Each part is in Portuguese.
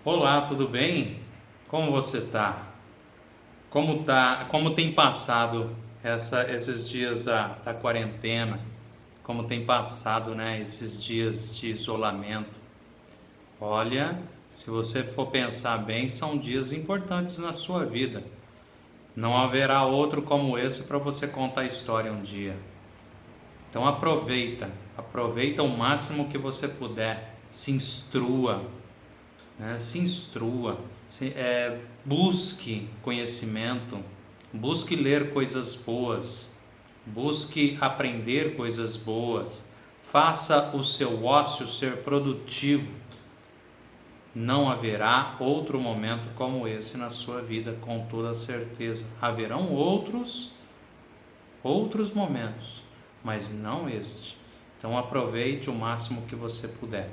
Olá, tudo bem? Como você tá? Como tem passado esses dias da quarentena? Como tem passado, né, esses dias de isolamento? Olha, se você for pensar bem, são dias importantes na sua vida. Não haverá outro como esse para você contar a história um dia. Então aproveita o máximo que você puder, se instrua, né? Se instrua, busque conhecimento, busque ler coisas boas, busque aprender coisas boas, faça o seu ócio ser produtivo. Não haverá outro momento como esse na sua vida, com toda certeza. Haverão outros momentos, mas não este. Então aproveite o máximo que você puder.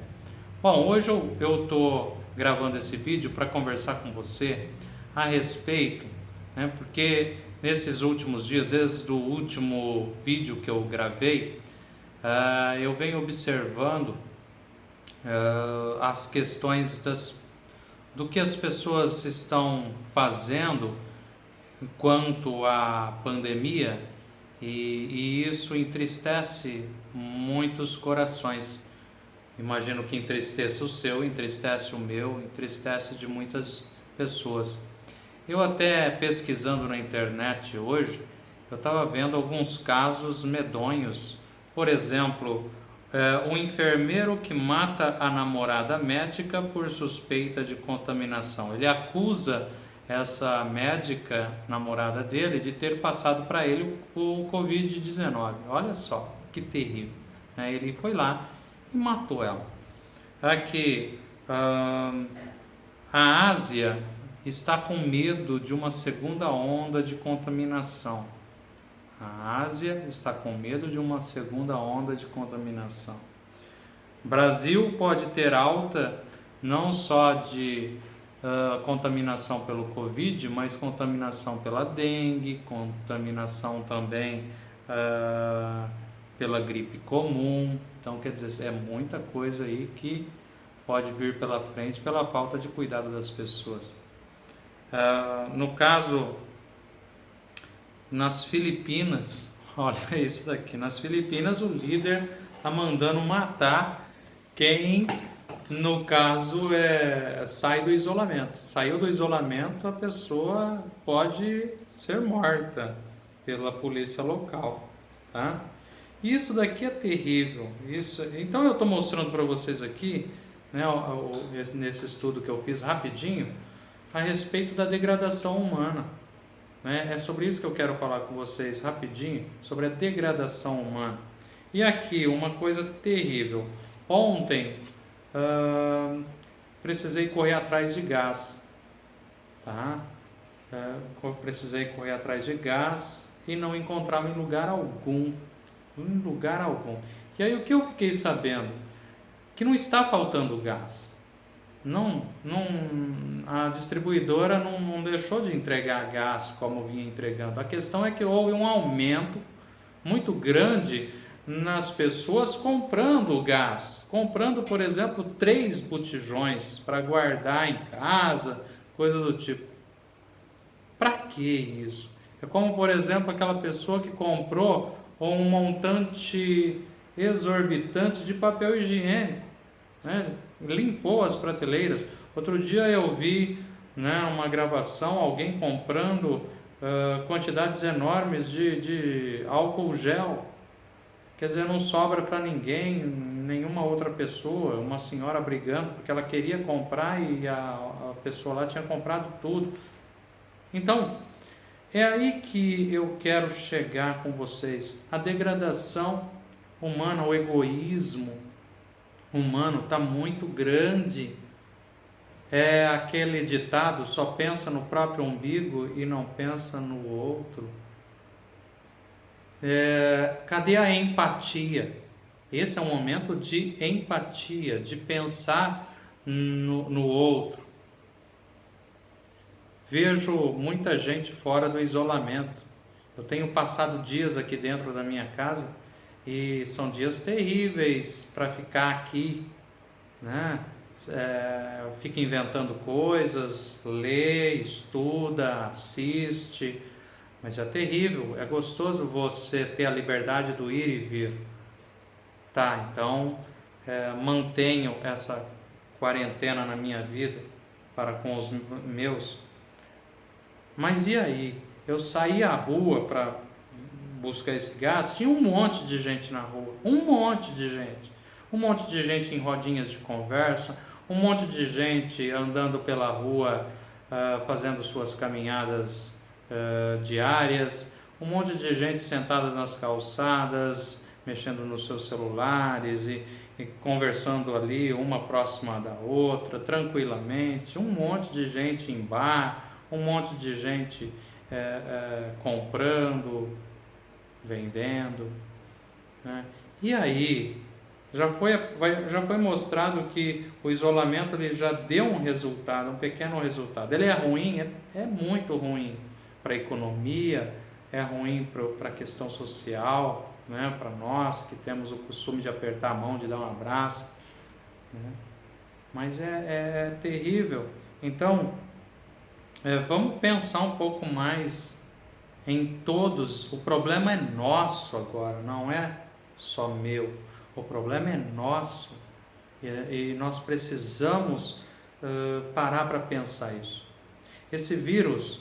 Bom, hoje eu estou gravando esse vídeo para conversar com você a respeito, né, porque nesses últimos dias, desde o último vídeo que eu gravei, eu venho observando as questões do que as pessoas estão fazendo quanto à pandemia e isso entristece muitos corações. Imagino que entristeça o seu, entristece o meu, entristece de muitas pessoas. Eu até pesquisando na internet hoje, eu estava vendo alguns casos medonhos. Por exemplo, um enfermeiro que mata a namorada médica por suspeita de contaminação. Ele acusa essa médica namorada dele de ter passado para ele o Covid-19. Olha só que terrível. Ele foi lá e matou ela. Aqui, a Ásia está com medo de uma segunda onda de contaminação. A Ásia está com medo de uma segunda onda de contaminação. Brasil pode ter alta não só de contaminação pelo Covid, mas contaminação pela dengue, contaminação também pela gripe comum. Então, quer dizer, é muita coisa aí que pode vir pela frente pela falta de cuidado das pessoas. No caso, nas Filipinas, olha isso daqui, nas Filipinas o líder está mandando matar quem, no caso, sai do isolamento. Saiu do isolamento, a pessoa pode ser morta pela polícia local, tá? Isso daqui é terrível. Então eu estou mostrando para vocês aqui, né, nesse estudo que eu fiz rapidinho, a respeito da degradação humana. Né? É sobre isso que eu quero falar com vocês rapidinho, sobre a degradação humana. E aqui, uma coisa terrível. Ontem, precisei correr atrás de gás. Tá? Precisei correr atrás de gás e não encontrava em lugar algum. Em lugar algum. E aí o que eu fiquei sabendo? Que não está faltando gás. A distribuidora não deixou de entregar gás como vinha entregando. A questão é que houve um aumento muito grande nas pessoas comprando gás. Comprando, por exemplo, 3 botijões para guardar em casa, coisa do tipo. Para que isso? É como, por exemplo, aquela pessoa que comprou um montante exorbitante de papel higiênico, né? Limpou as prateleiras. Outro dia eu vi, né, uma gravação, alguém comprando quantidades enormes de álcool gel. Quer dizer, não sobra para ninguém, nenhuma outra pessoa, uma senhora brigando porque ela queria comprar e a pessoa lá tinha comprado tudo. Então, é aí que eu quero chegar com vocês. A degradação humana, o egoísmo humano está muito grande. É aquele ditado, só pensa no próprio umbigo e não pensa no outro. Cadê a empatia? Esse é um momento de empatia, de pensar no outro. Vejo muita gente fora do isolamento. Eu tenho passado dias aqui dentro da minha casa e são dias terríveis para ficar aqui, né? fica inventando coisas, lê, estuda, assiste, mas é terrível. É gostoso você ter a liberdade do ir e vir. Tá, então mantenho essa quarentena na minha vida para com os meus. Mas e aí? Eu saí à rua para buscar esse gás, tinha um monte de gente na rua, um monte de gente. Um monte de gente em rodinhas de conversa, um monte de gente andando pela rua, fazendo suas caminhadas diárias, um monte de gente sentada nas calçadas, mexendo nos seus celulares e conversando ali, uma próxima da outra, tranquilamente, um monte de gente em bar, um monte de gente comprando, vendendo, né? E aí, já foi mostrado que o isolamento ele já deu um resultado, um pequeno resultado. Ele é ruim, é muito ruim para a economia, é ruim para a questão social, né? Para nós que temos o costume de apertar a mão, de dar um abraço, né? Mas é terrível. Então, vamos pensar um pouco mais em todos. O problema é nosso agora, não é só meu. O problema é nosso e nós precisamos parar para pensar isso. Esse vírus,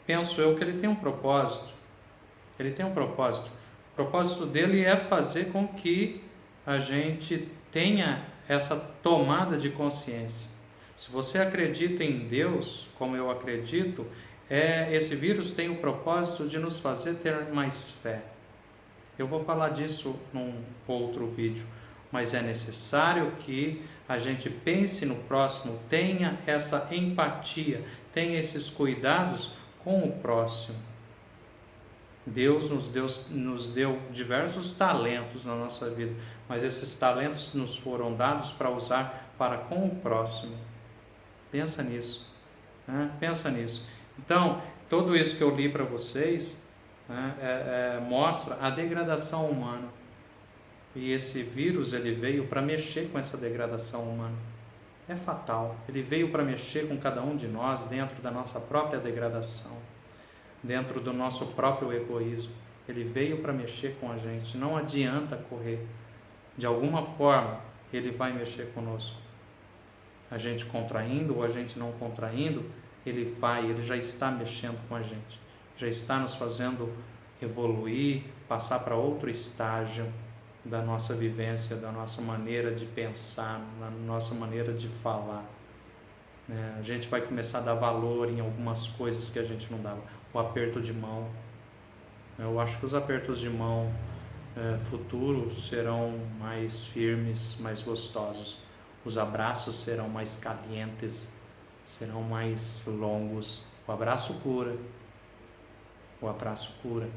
penso eu que ele tem um propósito. Ele tem um propósito. O propósito dele é fazer com que a gente tenha essa tomada de consciência. Se você acredita em Deus, como eu acredito, esse vírus tem o propósito de nos fazer ter mais fé. Eu vou falar disso num outro vídeo, mas é necessário que a gente pense no próximo, tenha essa empatia, tenha esses cuidados com o próximo. Deus nos deu diversos talentos na nossa vida, mas esses talentos nos foram dados para usar para com o próximo. Pensa nisso, né? Pensa nisso. Então, tudo isso que eu li para vocês, né, mostra a degradação humana. E esse vírus ele veio para mexer com essa degradação humana. É fatal. Ele veio para mexer com cada um de nós dentro da nossa própria degradação, dentro do nosso próprio egoísmo. Ele veio para mexer com a gente. Não adianta correr. De alguma forma, ele vai mexer conosco. A gente contraindo ou a gente não contraindo, ele já está mexendo com a gente. Já está nos fazendo evoluir, passar para outro estágio da nossa vivência, da nossa maneira de pensar, da nossa maneira de falar. A gente vai começar a dar valor em algumas coisas que a gente não dava. O aperto de mão. Eu acho que os apertos de mão futuros serão mais firmes, mais gostosos. Os abraços serão mais calientes, serão mais longos. O abraço cura. O abraço cura.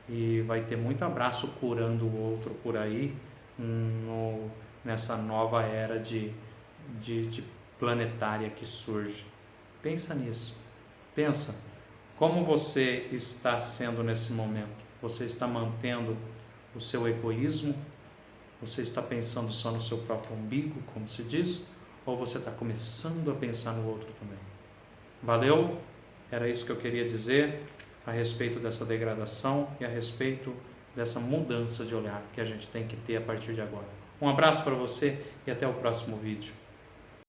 E vai ter muito abraço curando o outro por aí, nessa nova era de planetária que surge. Pensa nisso. Pensa. Como você está sendo nesse momento? Você está mantendo o seu egoísmo? Você está pensando só no seu próprio umbigo, como se diz? Ou você está começando a pensar no outro também? Valeu? Era isso que eu queria dizer a respeito dessa degradação e a respeito dessa mudança de olhar que a gente tem que ter a partir de agora. Um abraço para você e até o próximo vídeo.